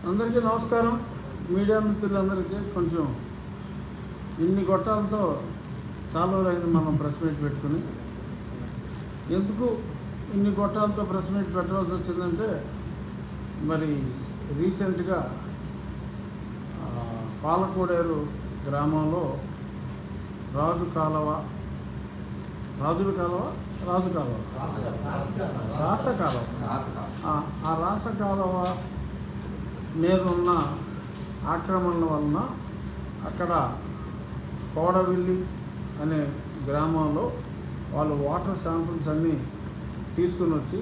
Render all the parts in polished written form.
అందరికీ నమస్కారం. మీడియా మిత్రులందరికీ కొంచెం ఇన్ని గొట్టాలతో చాలా రోజులైంది మనం ప్రెస్ మీట్ పెట్టుకుని. ఎందుకు ఇన్ని గొట్టాలతో ప్రెస్ మీట్ పెట్టవలసి వచ్చిందంటే, మరి రీసెంట్గా పాలకోడేరు గ్రామంలో రాజు కాలువ రాస కాలువ మీద ఉన్న ఆక్రమణల వలన అక్కడ కోడవిల్లి అనే గ్రామంలో వాళ్ళు వాటర్ శాంపుల్స్ అన్నీ తీసుకుని వచ్చి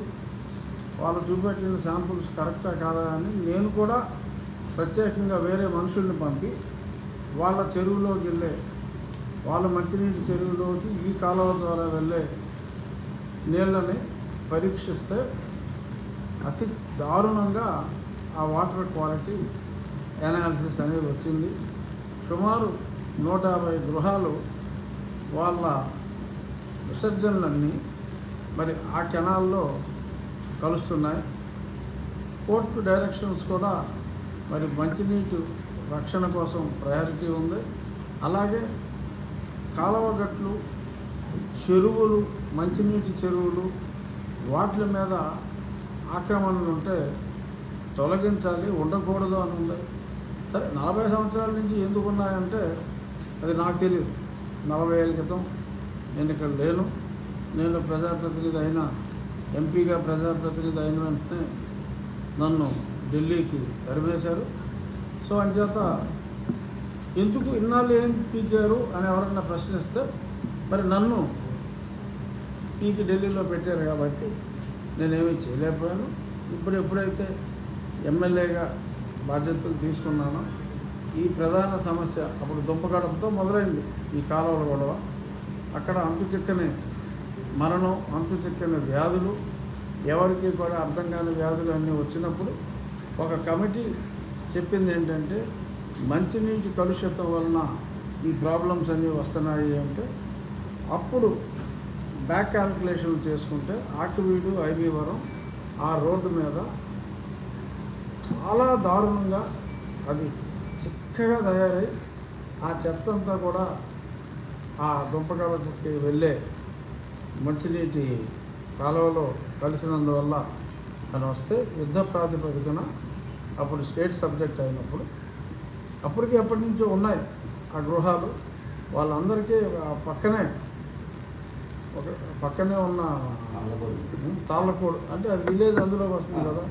వాళ్ళు చూపెట్టిన శాంపుల్స్ కరెక్టా కాదా అని నేను కూడా ప్రత్యేకంగా వేరే మనుషుల్ని పంపి వాళ్ళ చెరువులోకి వెళ్ళే వాళ్ళ మంచినీటి చెరువులోకి ఈ కాలువ ద్వారా వెళ్ళే నీళ్ళని పరీక్షిస్తే అతి దారుణంగా ఆ వాటర్ క్వాలిటీ అనాలిసిస్ అనేది వచ్చింది. సుమారు 150 గృహాలు వాళ్ళ విసర్జనలన్నీ మరి ఆ కెనాల్లో కలుస్తున్నాయి. కోర్టు డైరెక్షన్స్ కూడా మరి మంచినీటి రక్షణ కోసం ప్రయారిటీ ఉంది. అలాగే కాలువగట్లు, చెరువులు, మంచినీటి చెరువులు వాటి మీద ఆక్రమణలు ఉంటే తొలగించాలి, ఉండకూడదు అని ఉంది. సరే, 40 సంవత్సరాల నుంచి ఎందుకు ఉన్నాయంటే అది నాకు తెలియదు. 40 ఏళ్ళ క్రితం నేను ఇక్కడ లేను. నేను ప్రజాప్రతినిధి అయిన ఎంపీగా ప్రజాప్రతినిధి అయిన వెంటనే నన్ను ఢిల్లీకి తరిమేశారు. సో అంచేత ఎందుకు ఇన్నాళ్ళు ఏం పీకారు అని ఎవరన్నా ప్రశ్నిస్తే మరి నన్ను పీకి ఢిల్లీలో పెట్టారు కాబట్టి నేనేమీ చేయలేకపోయాను. ఇప్పుడు ఎప్పుడైతే ఎమ్మెల్యేగా బాధ్యతలు తీసుకున్నానో ఈ ప్రధాన సమస్య అప్పుడు దుంపగడపతో మొదలైంది. ఈ కాలువల గొడవ, అక్కడ అంతుచిక్కని మరణం, అంతుచిక్కని వ్యాధులు, ఎవరికి కూడా అర్థం కాని వ్యాధులు అన్నీ వచ్చినప్పుడు ఒక కమిటీ చెప్పింది ఏంటంటే, మంచినీటి కలుషితం వలన ఈ ప్రాబ్లమ్స్ అన్నీ వస్తున్నాయి అంటే అప్పుడు బ్యాక్ క్యాల్కులేషన్ చేసుకుంటే ఆకివీడు, ఐబీవరం ఆ రోడ్డు మీద చాలా దారుణంగా అది చిక్కగా తయారై ఆ చెత్త అంతా కూడా ఆ దుంపగడపకి వెళ్ళే మంచినీటి కాలువలో కలిసినందువల్ల అని వస్తే యుద్ధ ప్రాతిపదికన అప్పుడు స్టేట్ సబ్జెక్ట్ అయినప్పుడు అప్పటికి ఎప్పటి నుంచో ఉన్నాయి ఆ గృహాలు. వాళ్ళందరికీ పక్కనే ఉన్న తాళ్ళకోడు అంటే అది విలేజ్ అందులోకి వస్తుంది కదా.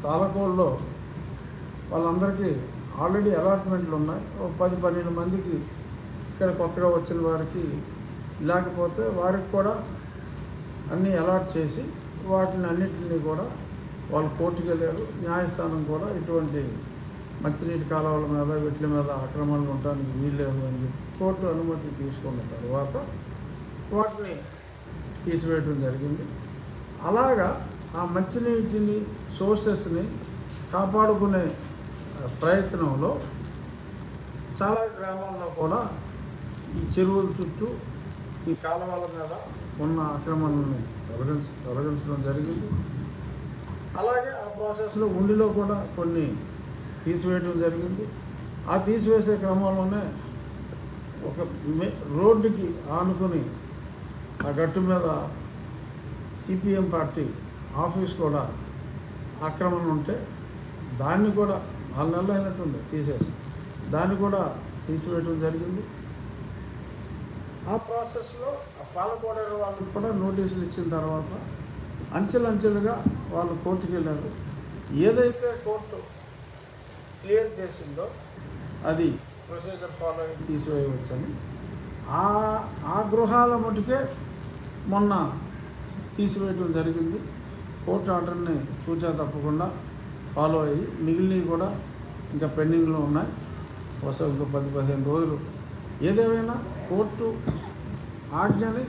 తాళ్ళకోడులో వాళ్ళందరికీ ఆల్రెడీ అలాట్మెంట్లు ఉన్నాయి. 10-12 మందికి ఇక్కడ కొత్తగా వచ్చిన వారికి, లేకపోతే వారికి కూడా అన్నీ అలాట్ చేసి వాటిని అన్నింటినీ కూడా వాళ్ళు కోర్టుకు వెళ్ళారు. న్యాయస్థానం కూడా ఇటువంటి మంచినీటి కాలువల మీద వీటి మీద ఆక్రమణలు ఉండడానికి వీల్లేదు అని చెప్పి కోర్టు అనుమతి తీసుకున్న తర్వాత వాటిని తీసివేయడం జరిగింది. అలాగా ఆ మంచినీటిని సోర్సెస్ని కాపాడుకునే ప్రయత్నంలో చాలా గ్రామాల్లో కూడా ఈ చెరువుల చుట్టూ ఈ కాలువల మీద ఉన్న ఆక్రమణలను తొలగించడం జరిగింది. అలాగే ఆ ప్రాసెస్లో ఉండిలో కూడా కొన్ని తీసివేయడం జరిగింది. ఆ తీసివేసే క్రమంలోనే ఒక రోడ్డుకి ఆనుకుని ఆ గట్టు మీద సిపిఎం పార్టీ ఆఫీస్ కూడా ఆక్రమణ ఉంటే దాన్ని కూడా 4 నెలలు అయినట్టుంది తీసేసి దాన్ని కూడా తీసివేయడం జరిగింది. ఆ ప్రాసెస్లో ఆ పాలకోడేరు వాళ్ళకి కూడా నోటీసులు ఇచ్చిన తర్వాత అంచెలంచెలుగా వాళ్ళు కోర్టుకు వెళ్ళారు. ఏదైతే కోర్టు క్లియర్ చేసిందో అది ప్రొసీజర్ ఫాలో అయ్యి తీసివేయవచ్చని ఆ గృహాల మటుకే మొన్న తీసివేయడం జరిగింది. కోర్టు ఆర్డర్ని తూచా తప్పకుండా ఫాలో అయ్యి మిగిలినవి కూడా ఇంకా పెండింగ్లో ఉన్నాయి. వరుసగా 10-15 రోజులు. ఏదేమైనా కోర్టు ఆజ్ఞని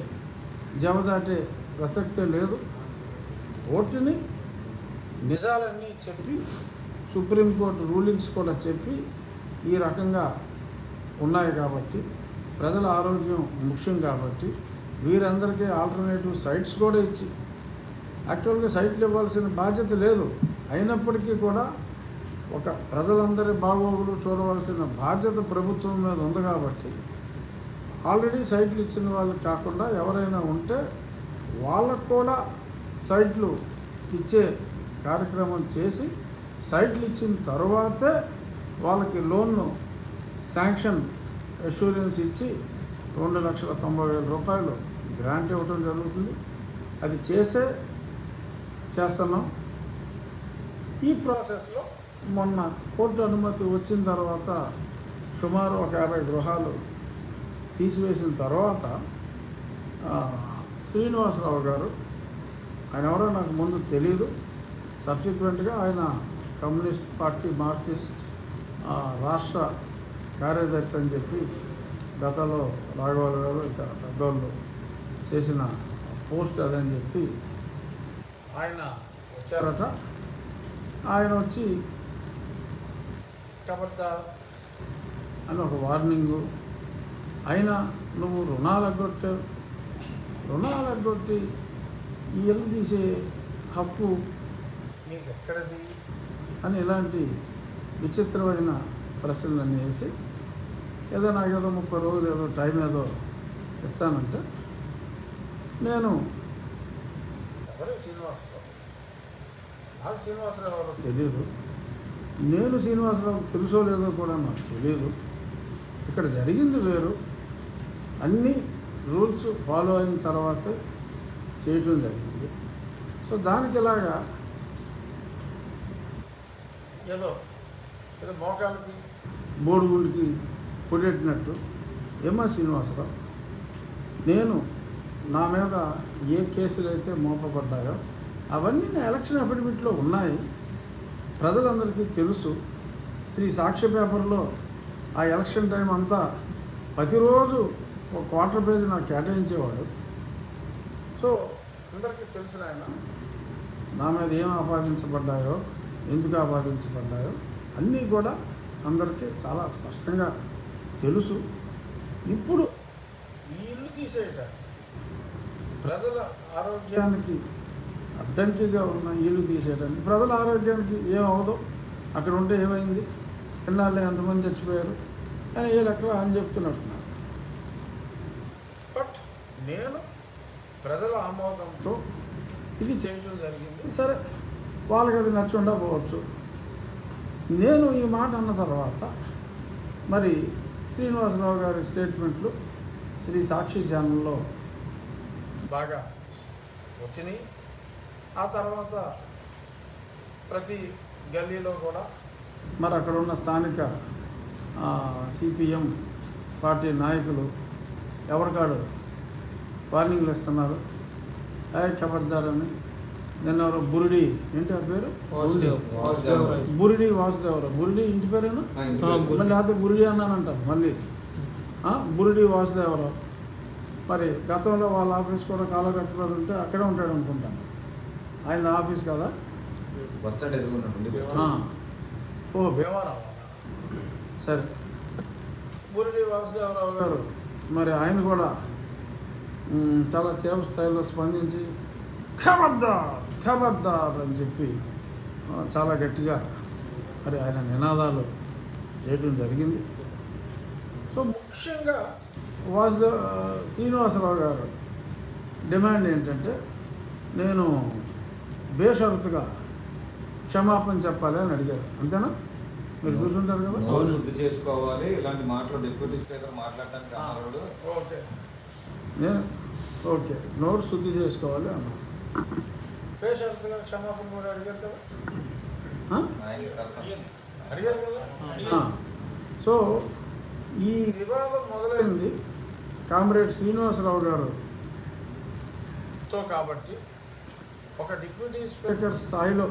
జవదాటే ప్రసక్తే లేదు. కోర్టుని నిజాలన్నీ చెప్పి సుప్రీంకోర్టు రూలింగ్స్ కూడా చెప్పి ఈ రకంగా ఉన్నాయి కాబట్టి ప్రజల ఆరోగ్యం ముఖ్యం కాబట్టి వీరందరికీ ఆల్టర్నేటివ్ సైట్స్ కూడా ఇచ్చి యాక్చువల్గా సైట్లు ఇవ్వాల్సిన బాధ్యత లేదు. అయినప్పటికీ కూడా ఒక ప్రజలందరి బాగోగులు చూడవలసిన బాధ్యత ప్రభుత్వం మీద ఉంది కాబట్టి ఆల్రెడీ సైట్లు ఇచ్చిన వాళ్ళకి కాకుండా ఎవరైనా ఉంటే వాళ్ళకు కూడా సైట్లు ఇచ్చే కార్యక్రమం చేసి సైట్లు ఇచ్చిన తర్వాతే వాళ్ళకి లోన్ను శాంక్షన్ అష్యూరెన్స్ ఇచ్చి 2,90,000 గ్రాంట్ ఇవ్వడం జరుగుతుంది. అది చేస్తున్నాం. ఈ ప్రాసెస్లో మొన్న కోర్టు అనుమతి వచ్చిన తర్వాత సుమారు ఒక 50 గృహాలు తీసివేసిన తర్వాత శ్రీనివాసరావు గారు, ఆయన ఎవరో నాకు ముందు తెలియదు, సబ్సిక్వెంట్గా ఆయన కమ్యూనిస్ట్ పార్టీ మార్క్సిస్ట్ రాష్ట్ర కార్యదర్శి అని చెప్పి గతంలో రాఘవాల్ గారు ఇక పెద్దోళ్ళు చేసిన పోస్ట్ అదని చెప్పి ఆయన వచ్చారట. ఆయన వచ్చి కబడ్డా అని ఒక వార్నింగు, అయినా నువ్వు రుణాలు ఎగ్గొట్టి ఈ ఇల్లు తీసే హక్కు నీకు ఎక్కడది అని ఇలాంటి విచిత్రమైన ప్రశ్నలన్నీ వేసి ఏదో నాకు 30 రోజులు ఏదో టైం ఏదో ఇస్తానంటే నేను ఎవరే శ్రీనివాసరావు, నాకు శ్రీనివాసరావు ఎవరో తెలియదు, నేను శ్రీనివాసరావు తెలుసో లేదో కూడా నాకు తెలియదు. ఇక్కడ జరిగింది వేరు, అన్ని రూల్స్ ఫాలో అయిన తర్వాత చేయటం జరిగింది. సో దానికి ఇలాగా ఏదో మోకాలకి బోడుగుండికి కొట్టేట్టినట్టు ఏమా శ్రీనివాసరావు, నా మీద ఏ కేసులు అయితే మోపబడ్డాయో అవన్నీ నా ఎలక్షన్ అఫిడవిట్లో ఉన్నాయి, ప్రజలందరికీ తెలుసు. శ్రీ సాక్షి పేపర్లో ఆ ఎలక్షన్ టైం అంతా ప్రతిరోజు ఒక క్వార్టర్ పేజ్ నాకు కేటాయించేవాడు. సో అందరికీ తెలిసిన ఆయన నా మీద ఏం ఆపాదించబడ్డాయో, ఎందుకు ఆపాదించబడ్డాయో అన్నీ కూడా అందరికీ చాలా స్పష్టంగా తెలుసు. ఇప్పుడు ఈ ఇల్లు తీసేయటానికి ప్రజల ఆరోగ్యానికి అడ్డంకిగా ఉన్న ఇల్లు తీసేయడానికి, ప్రజల ఆరోగ్యానికి ఏమవదో, అక్కడ ఉంటే ఏమైంది, ఎన్నాళ్ళు ఎంతమంది చచ్చిపోయారు అని ఏ లెక్కలో అని చెప్తున్నట్టున్నారు. బట్ నేను ప్రజల ఆమోదంతో ఇది చేయడం జరిగింది. సరే, వాళ్ళకి అది నచ్చి ఉండకపోవచ్చు. నేను ఈ మాట అన్న తర్వాత మరి శ్రీనివాసరావు గారి స్టేట్మెంట్లు శ్రీ సాక్షి ఛానల్లో బాగా వచ్చినాయి. ఆ తర్వాత ప్రతి గల్లీలో కూడా మరి అక్కడ ఉన్న స్థానిక సిపిఎం పార్టీ నాయకులు ఎవరికాడు వార్నింగ్లు ఇస్తున్నారు. కబడ్దారని నిన్న బురిడి ఏంటి ఆ పేరు, బురిడి వాసుదేవరావు, బురిడి ఇంటి పేరేనా, మళ్ళీ అయితే బురిడి అన్నానంటారు మళ్ళీ బురిడి వాసుదేవరావు. మరి గతంలో వాళ్ళ ఆఫీస్ కూడా కాలకట్టుబడి ఉంటే అక్కడే ఉంటాడు అనుకుంటాను. ఆయన ఆఫీస్ కదా, ఓ భీమారావు. సరే, బురిడి వాసుదేవరావు గారు మరి ఆయన కూడా చాలా తీవ్ర స్థాయిలో స్పందించి ఖబర్దార్ అని చెప్పి చాలా గట్టిగా మరి ఆయన నినాదాలు చేయడం జరిగింది. సో ముఖ్యంగా శ్రీనివాసరావు గారు డిమాండ్ ఏంటంటే నేను బేషరతుగా క్షమాపణ చెప్పాలి అని అడిగారు. అంతేనా? మీరు చూసుంటారు కదా. నోరు శుద్ధి చేసుకోవాలి, ఇలాంటి మాటలు డిప్యూటీ స్పీకర్ మాట్లాడటానికి ఓకే, నేను ఓకే నోరు శుద్ధి చేసుకోవాలి అన్నా. బేషరతుగా క్షమాపణ కూడా అడిగారు కదా, అడిగారు కదా. సో ఈ వివాదం మొదలైంది కామ్రేడ్ శ్రీనివాసరావు గారుతో కాబట్టి ఒక డిప్యూటీ స్పీకర్ స్థాయిలో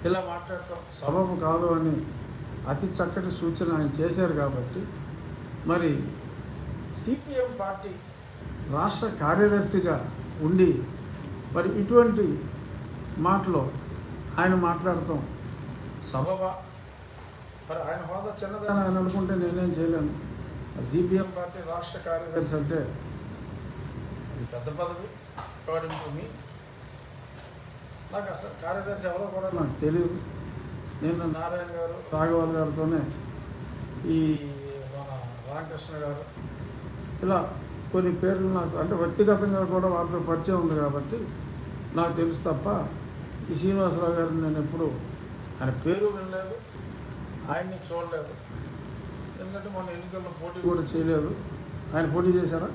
ఇలా మాట్లాడటం సబబు కాదు అని అతి చక్కటి సూచన ఆయన చేశారు. కాబట్టి మరి సిపిఎం పార్టీ రాష్ట్ర కార్యదర్శిగా ఉండి మరి ఇటువంటి మాటలో ఆయన మాట్లాడటం సబబా? మరి ఆయన హోదా చిన్నదని ఆయన అనుకుంటే నేనేం చేయలేను. సిపిఎం పార్టీ రాష్ట్ర కార్యదర్శి అంటే అది పెద్ద పదవి. అకార్డింగ్ టు మీ, నాకు అసలు కార్యదర్శి ఎవరో కూడా నాకు తెలియదు. నిన్న నారాయణ గారు రాఘవల్ గారితోనే ఈ మన రామకృష్ణ గారు ఇలా కొన్ని పేర్లు నాకు అంటే వ్యక్తిగతంగా కూడా వారితో పరిచయం ఉంది కాబట్టి నాకు తెలుసు తప్ప ఈ శ్రీనివాసరావు గారిని నేను ఎప్పుడు ఆయన పేరు వినలేదు, ఆయన్ని చూడలేదు. ఎందుకంటే మొన్న ఎన్నికల్లో పోటీ కూడా చేయలేదు. ఆయన పోటీ చేశారా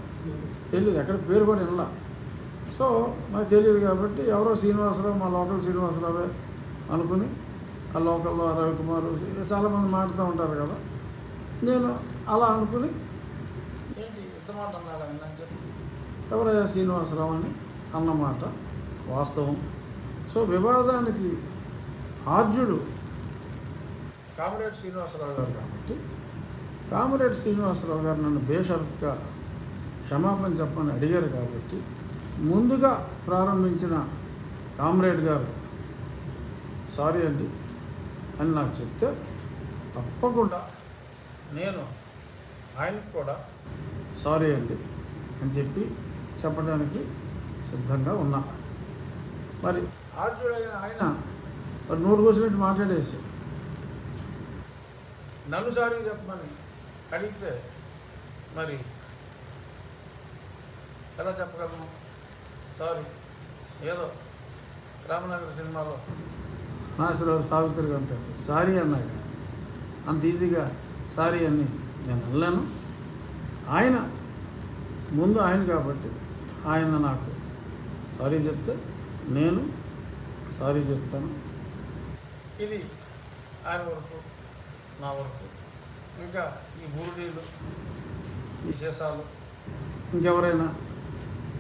తెలియదు, ఎక్కడ పేరు కూడా వినలా. సో నాకు తెలియదు కాబట్టి ఎవరో శ్రీనివాసరావు, మా లోకల్ శ్రీనివాసరావే అనుకుని ఆ లోకల్లో రవికుమారు చాలామంది మాట్లాడుతూ ఉంటారు కదా, నేను అలా అనుకుని ఏంటి ఇంత మాట అన్నాడు ఆయన అని చెప్పి ఎవరయ్యా శ్రీనివాసరావు అని అన్నమాట వాస్తవం. సో వివాదానికి ఆర్జుడు కామ్రేడ్ శ్రీనివాసరావు గారు కాబట్టి కామ్రేడ్ శ్రీనివాసరావు గారు నన్ను బేషరతుగా క్షమాపణ చెప్పని అడిగారు కాబట్టి ముందుగా ప్రారంభించిన కామ్రేడ్ గారు సారీ అండి అని నాకు చెప్తే తప్పకుండా నేను ఆయనకు కూడా సారీ అండి అని చెప్పి చెప్పడానికి సిద్ధంగా ఉన్నా. మరి ఆర్జుడైన ఆయన మరి నోరు కోసినట్టు మాట్లాడేసి నన్ను సారీ చెప్పమని అడిగితే మరి ఎలా చెప్పగలను? సారీ ఏదో రామనగర్ సినిమాలో నాగేశ్వరరావు సావిత్రి అంటారు సారీ అన్నాక అంత ఈజీగా సారీ అని నేను అనలేను. ఆయన ముందు ఆయన కాబట్టి ఆయన నాకు సారీ చెప్తే నేను సారీ చెప్తాను. ఇది ఆయన వరకు నా వరకు. ఇంకా ఈ బురుడీలు ఈ శేషాలు ఇంకెవరైనా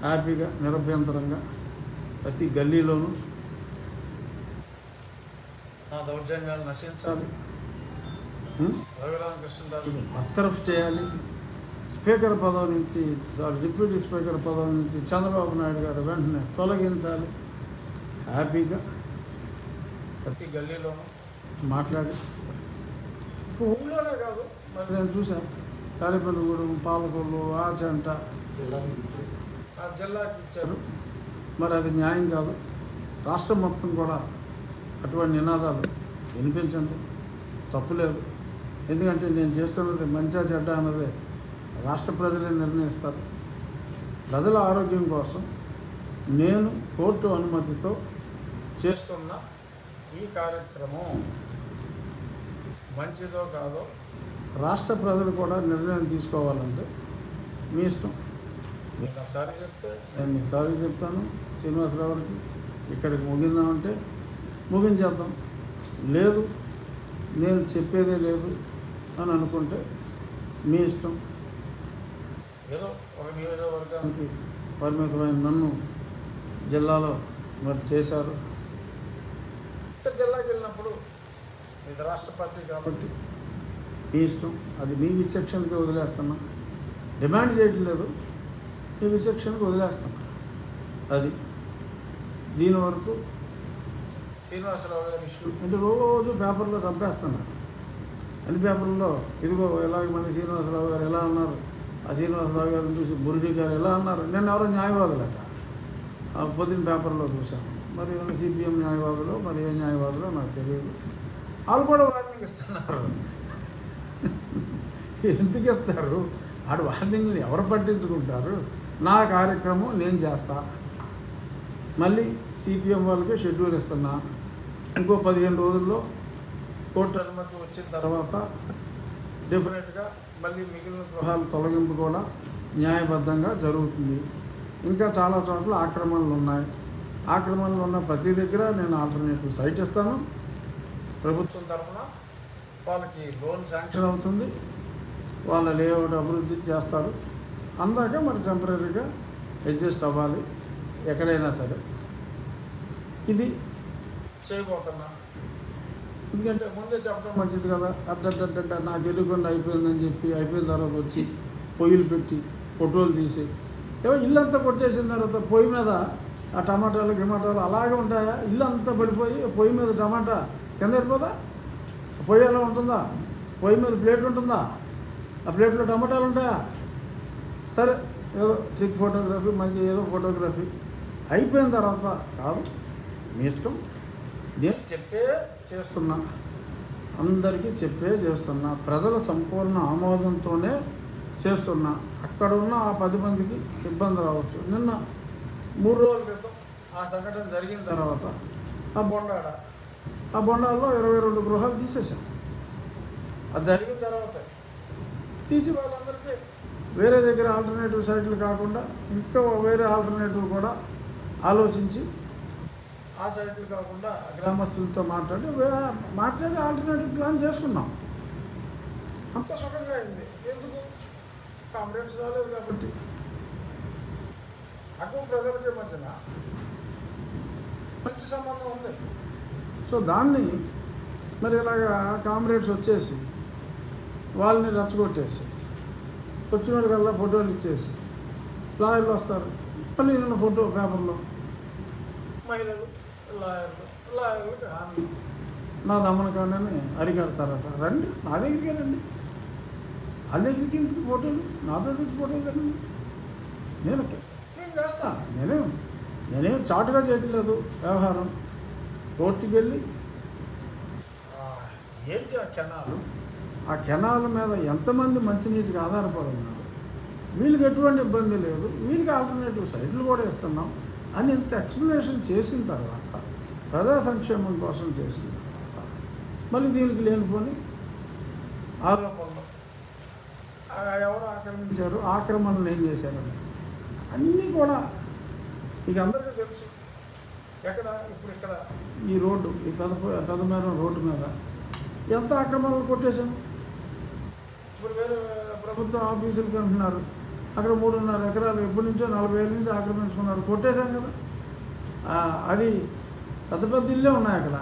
హ్యాపీగా నిరభ్యంతరంగా ప్రతి గల్లీలోనూ నా దౌర్జన్యాలు నశించాలి, రఘురామకృష్ణరాజు బర్తరఫ్ చేయాలి, స్పీకర్ పదవి నుంచి డిప్యూటీ స్పీకర్ పదవి నుంచి చంద్రబాబు నాయుడు గారు వెంటనే తొలగించాలి. హ్యాపీగా ప్రతి గల్లీలోనూ మాట్లాడి ఊళ్ళోనే కాదు మరి నేను చూశాను తాలిపల్లిగూడెం, పాలకొల్లు, ఆచంట ఆ జిల్లాకి ఇచ్చారు. మరి అది న్యాయం కాదు. రాష్ట్రం మొత్తం కూడా అటువంటి నినాదాలు వినిపించండి, తప్పులేదు. ఎందుకంటే నేను చేస్తున్నది మంచిగా చెడ్డ అన్నదే రాష్ట్ర ప్రజలే నిర్ణయిస్తారు. ప్రజల ఆరోగ్యం కోసం నేను కోర్టు అనుమతితో చేస్తున్న ఈ కార్యక్రమం మంచిదో కాదో రాష్ట్ర ప్రజలు కూడా నిర్ణయం తీసుకోవాలంటే మీ ఇష్టం. మీకు ఒకసారి చెప్తే నేను మీకు సారీ చెప్తాను. శ్రీనివాసరావు గారికి ఇక్కడికి ముగిందామంటే ముగించేద్దాం. లేదు నేను చెప్పేదే లేదు అని అనుకుంటే మీ ఇష్టం. ఏదో ఒక నియోజకవర్గానికి పరిమితమైన నన్ను జిల్లాలో మరి చేశారు. జిల్లాకి వెళ్ళినప్పుడు ఇది రాష్ట్ర పార్టీ కాబట్టి మీ ఇష్టం. అది మీ విచక్షణకి వదిలేస్తున్నా, డిమాండ్ చేయటం లేదు, మీ విచక్షణకి వదిలేస్తున్నా. అది దీని వరకు శ్రీనివాసరావు గారి ఇష్యూ అంటే రోజు పేపర్లో చంపేస్తున్నారు. అన్ని పేపర్లలో ఇదిగో ఎలాగ మన శ్రీనివాసరావు గారు ఎలా అన్నారు, ఆ శ్రీనివాసరావు గారిని చూసి బురుడి గారు ఎలా అన్నారు. నేను ఎవరో న్యాయవాదులట పొద్దున్న పేపర్లో చూశాను. మరి సిపిఎం న్యాయవాదులు మరి ఏ న్యాయవాదులో నాకు తెలియదు. వాళ్ళు కూడా వార్నింగ్ ఇస్తున్నారు. ఎందుకు చెప్తారు? ఆడు వార్నింగ్ని ఎవరు పట్టించుకుంటారు? నా కార్యక్రమం నేను చేస్తా. మళ్ళీ సిపిఎం వాళ్ళకి షెడ్యూల్ ఇస్తున్నా. ఇంకో 15 రోజుల్లో కోర్టు అనుమతి వచ్చిన తర్వాత డెఫినెట్గా మళ్ళీ మిగిలిన గృహాల తొలగింపు కూడా న్యాయబద్ధంగా జరుగుతుంది. ఇంకా చాలా చోట్ల ఆక్రమణలు ఉన్నాయి. ఆక్రమణలు ఉన్న ప్రతి దగ్గర నేను ఆల్టర్నేటివ్ సైట్ ఇస్తాను. ప్రభుత్వం తరఫున వాళ్ళకి లోన్ శాంక్షన్ అవుతుంది, వాళ్ళ లేఅవుట్ అభివృద్ధి చేస్తారు. అందాక మరి టెంపరీగా అడ్జస్ట్ అవ్వాలి ఎక్కడైనా సరే. ఇది చేయబోతున్నా. ఎందుకంటే ముందే చెప్పడం మంచిది కదా. అడ్డంటే నాకు తెలియకుండా అయిపోయిందని చెప్పి అయిపోయిన తర్వాత వచ్చి పొయ్యిలు పెట్టి ఫోటోలు తీసి ఏమో ఇల్లంతా కొట్టేసిన తర్వాత పొయ్యి మీద ఆ టమాటాలు గిమాటాలు అలాగే ఉంటాయా? ఇల్లు అంతా పడిపోయి పొయ్యి మీద టమాటా కింద పడిపోదా? పొయ్యి ఎలా ఉంటుందా? పొయ్యి మీద ప్లేట్ ఉంటుందా? ఆ ప్లేట్లో టమాటాలు ఉంటాయా? సరే ఏదో ట్రిక్ ఫోటోగ్రఫీ మంచి ఏదో ఫోటోగ్రఫీ అయిపోయిన తర్వాత కాదు, మీ ఇష్టం. నేను చెప్పే చేస్తున్నా. అందరికీ చెప్పే చేస్తున్నా, ప్రజల సంపూర్ణ ఆమోదంతోనే చేస్తున్నా. అక్కడ ఉన్న ఆ 10 మందికి ఇబ్బంది రావచ్చు. నిన్న 3 రోజుల క్రితం ఆ సంఘటన జరిగిన తర్వాత ఆ బొండాల్లో 22 గృహాలు తీసేసాం. అది జరిగిన తర్వాత తీసి వాళ్ళందరికీ వేరే దగ్గర ఆల్టర్నేటివ్ సైట్లు కాకుండా ఇంకా వేరే ఆల్టర్నేటివ్ కూడా ఆలోచించి ఆ సైట్లు కాకుండా గ్రామస్తులతో మాట్లాడి ఆల్టర్నేటివ్ ప్లాన్ చేసుకున్నాం. అంత సుఖంగా అయింది. ఎందుకు? కాంప్రమైజ్ రాలేదు కాబట్టి. నాకు ప్రజలకి మధ్యన మంచి సంబంధం ఉంది. సో దాన్ని మరి ఇలాగా కామ్రేడ్స్ వచ్చేసి వాళ్ళని రెచ్చగొట్టేసి వచ్చిన వాళ్ళకల్లా ఫోటోలు ఇచ్చేసి లాయర్లు వస్తారు, మళ్ళీ నిన్న ఫోటో పేపర్లో మహిళలు లాయర్లకు హామీ నా దమనకాండని అరికడతారట. రండి నా దగ్గరికి రండి, వాళ్ళ దగ్గరికి ఫోటోలు నాతో ఫోటోలు రండి, నేను చేస్తాను. నేనేం చాటుగా చేయట్లేదు వ్యవహారం. కోర్టుకి వెళ్ళి ఏంటి ఆ కెనాల మీద ఎంతమంది మంచినీటికి ఆధారపడి ఉన్నారు, వీళ్ళకి ఎటువంటి ఇబ్బంది లేదు, వీళ్ళకి ఆల్టర్నేటివ్ సైట్లు కూడా ఇస్తున్నాం అని ఇంత ఎక్స్ప్లెనేషన్ చేసిన తర్వాత, ప్రజా సంక్షేమం కోసం చేసిన తర్వాత మళ్ళీ దీనికి లేనిపోని ఆరోపణలు, ఎవరు ఆక్రమించారు, ఆక్రమణలు ఏం చేశారని అన్నీ కూడా మీకు అందరికీ తెలుసు. ఇప్పుడు ఇక్కడ ఈ రోడ్డు, ఈ పెదమేరం రోడ్డు మీద ఎంత ఆక్రమణలు కొట్టేశాము. ఇప్పుడు వేరే ప్రభుత్వ ఆఫీసులకి అంటున్నారు అక్కడ 3.5 ఎకరాలు ఎప్పటి నుంచో 40 ఏళ్ళ నుంచి ఆక్రమించుకున్నారు, కొట్టేశాం కదా. అది పెద్ద ఇల్లే ఉన్నాయి అక్కడ,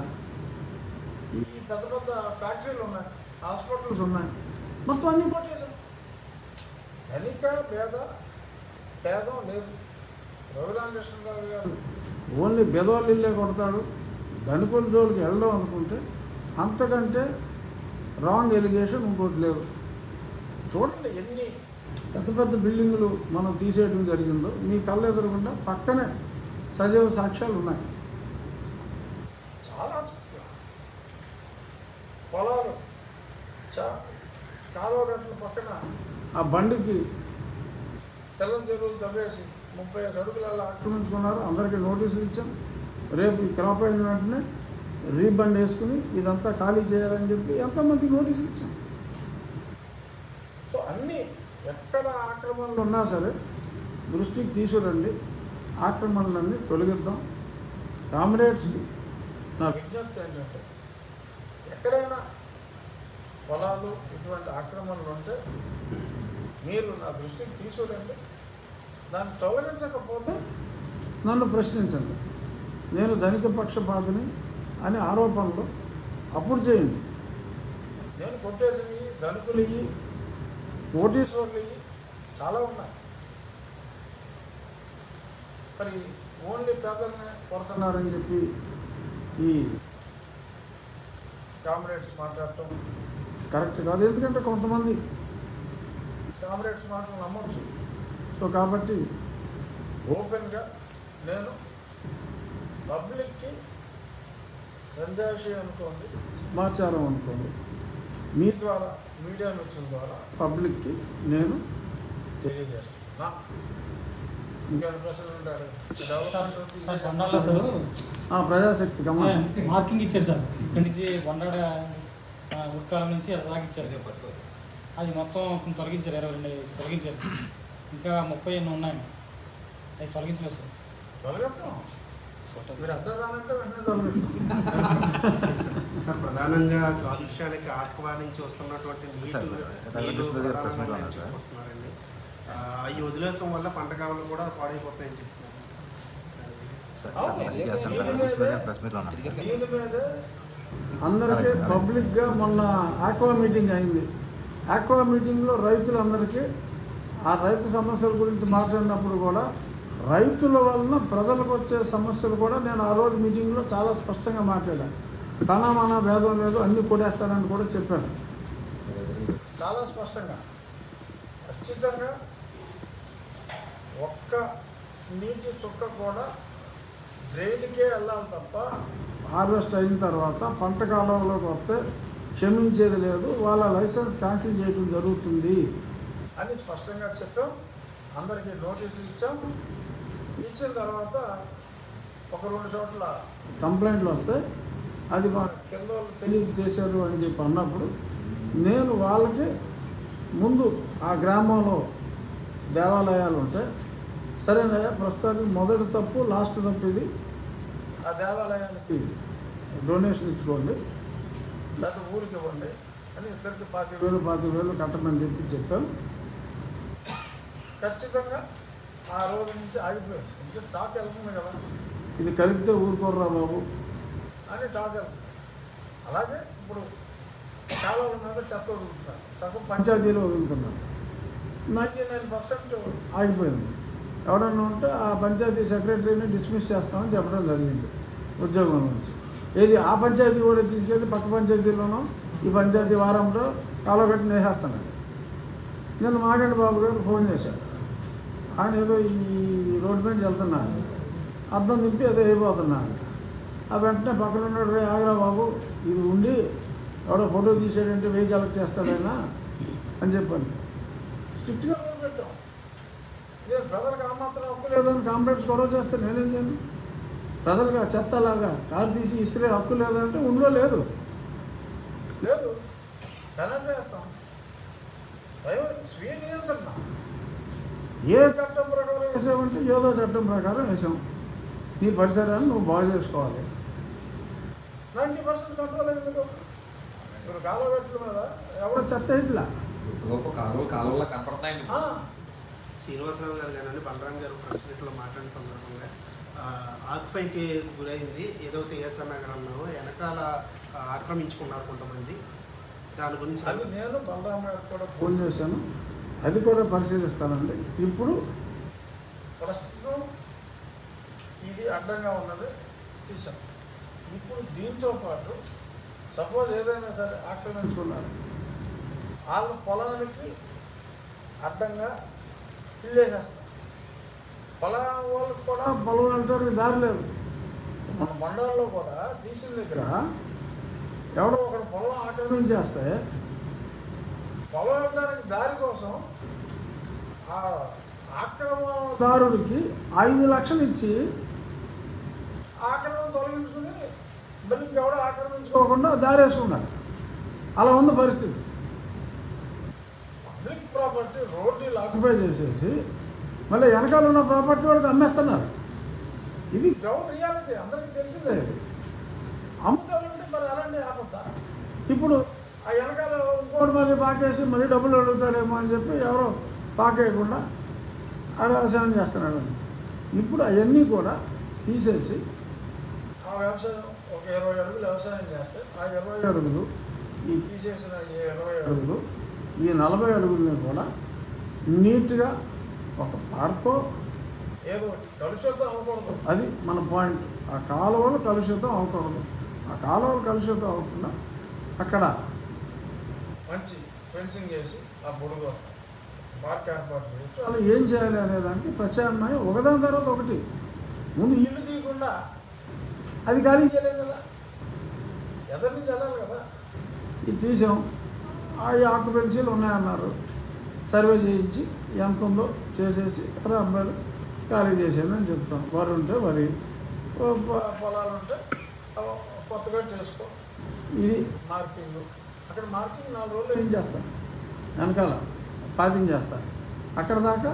ఈ పెద్ద ఫ్యాక్టరీలు ఉన్నాయి, హాస్పిటల్స్ ఉన్నాయి, మొత్తం అన్నీ కొట్టేశాం. ధనిక భేదం లేదు. రఘురామకృష్ణరావు గారు ఓన్లీ బెదవాళ్ళు ఇల్లే కొడతాడు, ధనికుల జోలికి వెళ్ళడం అనుకుంటే అంతకంటే రాంగ్ ఎలిగేషన్ ఇంకోటి లేదు. చూడండి ఎన్ని పెద్ద బిల్డింగులు మనం తీసేయడం జరిగిందో మీ కళ్ళ ఎదురకుండా పక్కనే సజీవ సాక్ష్యాలు ఉన్నాయి. చాలా పొలాలు కాలువ గట్ల పక్కన ఆ బండికి తెల్లం చెరువులు తవ్వేసి 35 అడుగులలో ఆక్రమించుకున్నారు. అందరికీ నోటీసులు ఇచ్చాం. రేపు ఈ క్రాప్ అయిన వెంటనే రీబండ్ వేసుకుని ఇదంతా ఖాళీ చేయాలని చెప్పి ఎంతమందికి నోటీసులు ఇచ్చాం. సో అన్నీ ఎక్కడ ఆక్రమణలు ఉన్నా సరే దృష్టికి తీసుకురండి, ఆక్రమణలన్నీ తొలగిద్దాం. కామ్రేడ్స్కి నా విజ్ఞప్తి ఏంటంటే ఎక్కడైనా పొలాలు ఇటువంటి ఆక్రమణలు ఉంటే మీరు నా దృష్టికి తీసుకురండి. దాన్ని తొలగించకపోతే నన్ను ప్రశ్నించండి. నేను ధనిక పక్షపాతిని అనే ఆరోపణలు అప్పుడు చేయండి. నేను కొట్టేసినవి ధనికులు ఇవి, కోటీశ్వర్లు ఇవి చాలా ఉన్నాయి. మరి ఓన్లీ పేదలనే కొడుతున్నారని చెప్పి ఈ కామ్రేడ్స్ మాట్లాడటం కరెక్ట్ కాదు. ఎందుకంటే కొంతమంది కామ్రేడ్స్ మాటలు నమ్మొచ్చు. సో కాబట్టి ఓపెన్గా నేను పబ్లిక్కి సందేశం అనుకోండి, సమాచారం అనుకోండి, మీ ద్వారా మీడియా మిత్రుల ద్వారా పబ్లిక్కి నేను తెలియజేస్తున్నా. ఇంకేమైనా ప్రశ్నలు ఉంటారు? ప్రజాశక్తి మార్కింగ్ ఇచ్చారు సార్. ఇక్కడి నుంచి బొండాడ ఉత్కాలం నుంచి అలాగిచ్చారు. అది మొత్తం తొలగించారు, 22 తొలగించారు. ఇంకా 30 ఎన్నో ఉన్నాయి, అవి తొలగించలేదు సార్. సార్ ప్రధానంగా కాలుష్యానికి ఆహ్వానించి వస్తున్నటువంటి వస్తున్నారండి. అవి వదిలేయటం వల్ల పంట కాలం కూడా పాడైపోతాయని చెప్తున్నారు. అందరికీ పబ్లిక్గా మొన్న ఆక్వా మీటింగ్ అయింది. ఆక్వా మీటింగ్లో రైతులందరికీ ఆ రైతు సమస్యల గురించి మాట్లాడినప్పుడు కూడా రైతుల వలన ప్రజలకు వచ్చే సమస్యలు కూడా నేను ఆ రోజు మీటింగ్లో చాలా స్పష్టంగా మాట్లాడాను. మన భేదం లేదు, అన్నీ కొట్టేస్తానని కూడా చెప్పాను చాలా స్పష్టంగా. ఖచ్చితంగా ఒక్క నీటి చుక్క కూడా డ్రైన్కే వెళ్ళాలి తప్ప హార్వెస్ట్ అయిన తర్వాత పంట కాలంలోకి వస్తే క్షమించేది లేదు, వాళ్ళ లైసెన్స్ క్యాన్సిల్ చేయడం జరుగుతుంది అని స్పష్టంగా చెప్పాం. అందరికీ నోటీసులు ఇచ్చాం. ఇచ్చిన తర్వాత ఒక 2 చోట్ల కంప్లైంట్లు వస్తే అది మా కింద వాళ్ళు తెలియజేశారు అని చెప్పి అన్నప్పుడు నేను వాళ్ళకి ముందు ఆ గ్రామంలో దేవాలయాలు ఉంటే సరేనయ్యా ప్రస్తుతానికి మొదటి తప్పు లాస్ట్ తప్పు ఇది, ఆ దేవాలయానికి డొనేషన్ ఇచ్చుకోండి లేకపోతే ఊరికి ఇవ్వండి అని ఇద్దరికి 25,000 కట్టమని చెప్పాను. ఖచ్చితంగా ఆ రోజు నుంచి ఆగిపోయింది. ఇంకా టాక్ వెళ్తుంది కదా, ఇది కలిపితే ఊరుకోర్రా బాబు అని టాక్ వెళ్తుంది. అలాగే ఇప్పుడు కాలువల మీద చెత్త వదులుతున్నారు, సగం పంచాయతీలో వదులుతున్నారు. 99% ఆగిపోయింది. ఎవడన్నా ఉంటే ఆ పంచాయతీ సెక్రటరీని డిస్మిస్ చేస్తామని చెప్పడం జరిగింది ఉద్యోగం నుంచి. ఏది ఆ పంచాయతీ కూడా తీసుకెళ్ళి పక్క పంచాయతీలోనూ ఈ పంచాయతీ వారంలో కాలగట్టి నేసేస్తున్నాడు. నేను మాగంటి బాబు గారు ఫోన్ చేశాను. ఆయన ఏదో ఈ రోడ్డు మీద వెళ్తున్నాను, అర్థం తిప్పి ఏదో అయిపోతున్నాను. ఆ వెంటనే పక్కన ఉన్నాడు, రే ఆగ్రా బాబు ఇది ఉండి ఎవడో ఫోటో తీసాడంటే 1000 కలెక్ట్ చేస్తాడైనా అని చెప్పండి. స్ట్రిక్ట్గా పెట్టాం. ఇదే ప్రజలకు ఆ మాత్రం హక్కు లేదని కాంప్లైంట్స్ గొడవ చేస్తే నేనేం చేయను? ప్రజలుగా చెత్తలాగా కారు తీసి ఇసిరే హక్కు లేదంటే ఉండో లేదు కరెంట్ వేస్తాం. స్వీయ నియంత్రణ. ఏ చట్టం ప్రకారం వేసామంటే ఏదో చట్టం ప్రకారం వేసాం. నీ పరిసరాన్ని నువ్వు బాగు చేసుకోవాలి. 90% కంట్రోల్ అయింది. ఇప్పుడు కాలువగట్ల మీద ఎవరో చెత్త ఇట్లా కాలువలో కనపడతాయండి. శ్రీనివాసరావు గారు కానీ బలరాం గారు ప్రెస్ మీట్లో మాట్లాడిన సందర్భంగా ఆక్ఫైకి గురైంది ఏదో టీఎస్ఆర్ నగర్ అన్నాము, వెనకాల ఆక్రమించుకున్నారు కొంతమంది. దాని గురించి అది నేను బలరాం గారికి కూడా ఫోన్ చేశాను, అది కూడా పరిశీలిస్తానండి. ఇప్పుడు ప్రస్తుతం ఇది అడ్డంగా ఉన్నది తీసాం. ఇప్పుడు దీంతో పాటు సపోజ్ ఏదైనా సరే ఆక్రమించుకున్నారు, వాళ్ళ పొలానికి అడ్డంగా ఇల్లేసేస్తాం. పొలం వాళ్ళకి కూడా పొలం వెళ్ళడానికి దారి లేదు. మన మండలంలో కూడా తీసిన దగ్గర ఎవడో ఒకడు పొలం ఆక్రమించేస్తే పొలం వెళ్ళడానికి దారి కోసం ఆ ఆక్రమణదారుడికి 5 లక్షలు ఇచ్చి ఆక్రమణ తొలగించుకుని మళ్ళీ ఇంకెవడో ఆక్రమించుకోకుండా దారి వేసుకున్నాడు. అలా ఉంది పరిస్థితి. పబ్లిక్ ప్రాపర్టీ రోడ్లు ఆక్యుపై చేసేసి మళ్ళీ వెనకాల ఉన్న ప్రాపర్టీ వాడికి అమ్మేస్తున్నారు. ఇది గ్రౌండ్ రియాలిటీ, అందరికీ తెలిసిందే. ఇది అమ్ముతారంటే మరి అలాంటి ఆపద్దా? ఇప్పుడు ఆ వెనకాల ఇంకోటి మళ్ళీ పాకేసి మళ్ళీ డబ్బులు అడుగుతాడేమో అని చెప్పి ఎవరో పాకేయకుండా వ్యవసాయం చేస్తున్నాడు. ఇప్పుడు అవన్నీ కూడా తీసేసి ఆ వ్యవసాయం ఒక 20 అడుగులు వ్యవసాయం చేస్తే ఆ 20 అడుగులు ఈ తీసేసిన 20 అడుగులు ఈ 40 అడుగులని కూడా నీట్గా ఒక పార్కో ఏదో కలుషితం అవ్వకూడదు. అది మన పాయింట్. ఆ కాలువలు కలుషితం అవ్వకూడదు. ఆ కాలువలు కలుషితం అవ్వకుండా అక్కడ మంచి ఫెన్సింగ్ చేసి ఆ బొడుగు పార్క్ ఏర్పాటు చేసి అలా ఏం చేయాలి అనేదానికి ప్రత్యామ్నాయం ఒకదాని తర్వాత ఒకటి. ముందు ఇల్లు తీయకుండా అది ఖాళీ చేయలేదు కదా, ఎదరి నుంచి వెళ్ళాలి కదా. ఇది తీసాం. ఆ ఆక్యుపెన్సీలు ఉన్నాయన్నారు, సర్వే చేయించి ఎంత ఉందో చేసేసి అబ్బాయిలు ఖాళీ చేసేయమని చెప్తాం. వరి ఉంటే వరి, పొలాలు ఉంటే కొత్తగా చేసుకో. ఇది మార్కింగ్. అక్కడ మార్కింగ్ 4 రోజులు ఏం చేస్తాను, వెనకాల పాతింగ్ చేస్తాను. అక్కడ దాకా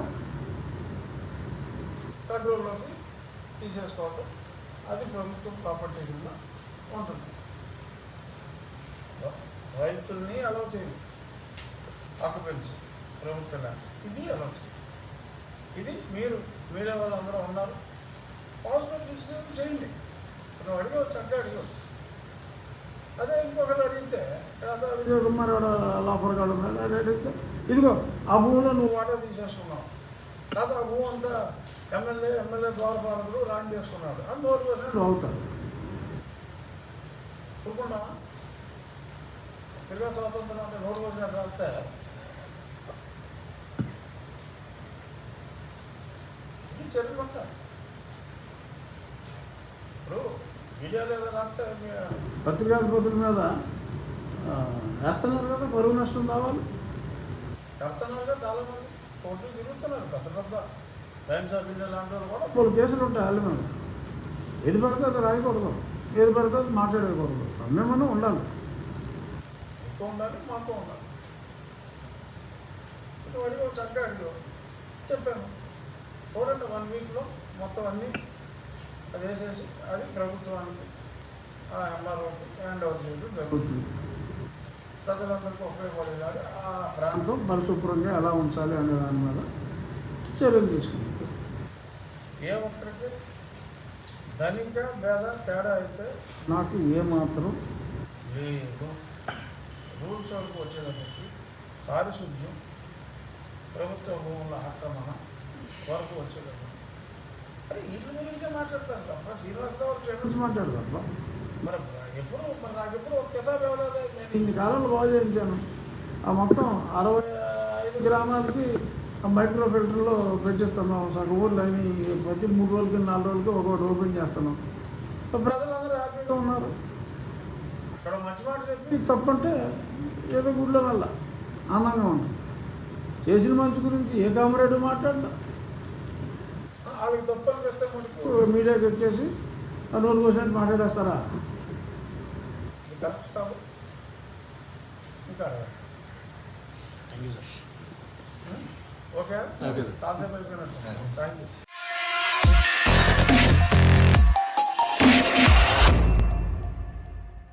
కంట్రోల్లోకి తీసేసుకోవటం, అది ప్రభుత్వం ప్రాపర్టీ కింద ఉంటుంది. రైతుల్ని అలౌ చేయాలి ఆక్యుపెన్సీ ప్రభుత్వంగా. ఇది అలౌ చేయాలి. ఇది మీరు మీడియా వాళ్ళందరూ ఉన్నారు, పాజిటివ్ డిసిషన్ చేయండి. నువ్వు అడిగవచ్చు అంటే అడిగవచ్చు. అదే ఇంకొకటి అడిగితే విజయ్ కుమార్ లాఫర్ గారు అది అడిగితే ఇదిగో ఆ భూమిలో నువ్వు వాటా తీసేసుకున్నావు, లేదా ఆ భూమి అంతా ఎమ్మెల్యే ద్వారపాలకుడు లాండ్ చేసుకున్నాడు అని 100% అవుతాడు. చూసుకుంటామా? తిరిగా స్వాతంత్రం అంటే 100% రాస్తే ఇది చర్యలు ఉంటాయి. ఇప్పుడు మీడియాలో ఏదైనా అంటే పత్రికాధిపతుల మీద వేస్తున్నారు కదా, పరువు నష్టం రావాలి కడుతున్నారుగా చాలామంది కోర్టులు తిరుగుతున్నారు. పెద్ద పెద్ద టైమ్స్ ఆఫ్ ఇండియా లాంటి వాళ్ళు కూడా కొన్ని కేసులు ఉంటాయి వాళ్ళ మీద. ఏది పడితే అది రాయకూడదు, ఏది పడితే అది మాట్లాడకూడదు. సంయమనం ఉండాలి, ఎక్కువ ఉండాలి, మాకు ఉండాలి. అడిగి చక్కగా అడిగి చెప్పాను, చూడండి 1 వీక్లో మొత్తం అన్నీ అది వేసేసి అది ప్రభుత్వానికి ఎంఆర్ఓకి హ్యాండ్ ఓవర్ చేయడం జరుగుతుంది. ప్రజలందరికీ ఉపయోగపడేలాగా ఆ ప్రాంతం పరిశుభ్రంగా ఎలా ఉంచాలి అనే దాని మీద చర్యలు తీసుకుంటాం. ఏ ఒక్కరికి ధనిక భేద తేడా అయితే నాకు ఏమాత్రం లేదు. రూల్స్ వరకు వచ్చేటప్పటికి పారిశుద్ధ్యం, ప్రభుత్వ భూముల ఆక్రమణ వరకు వచ్చేటప్పటికి అరే వీటి గురించే మాట్లాడతాను తప్ప శ్రీనివాసరావు గురించి మాట్లాడదు తప్ప మరి నాకు ఎప్పుడు ఒక కితాబ్ ఇవ్వలేదు. నేను ఇన్ని కాలంలో బాగు చేయించాను. ఆ మొత్తం 65 గ్రామాలకి మైక్రో ఫిల్టర్లో పెట్టిస్తున్నాం. సగం ఊర్లు అవి ప్రతి 3 రోజులకి 4 రోజులకి ఒకటి ఓపెన్ చేస్తున్నాం. ప్రజలందరూ హ్యాపీగా ఉన్నారు. అక్కడ మంచి మాట చెప్పి తప్పంటే ఏదో గుడిలో వల్ల ఆనందంగా ఉంటుంది. చేసిన మంచి గురించి ఏ కామరేడు మాట్లాడతా వాళ్ళకి తప్పు అనిపిస్తే మనకు మీడియాకి వచ్చేసి నోరు కోసినట్టు మాట్లాడేస్తారా? కరెక్ట్ కాదు. ఇంకా ఓకే, చాలాసేపు అయిపోయినట్టు. Thank you.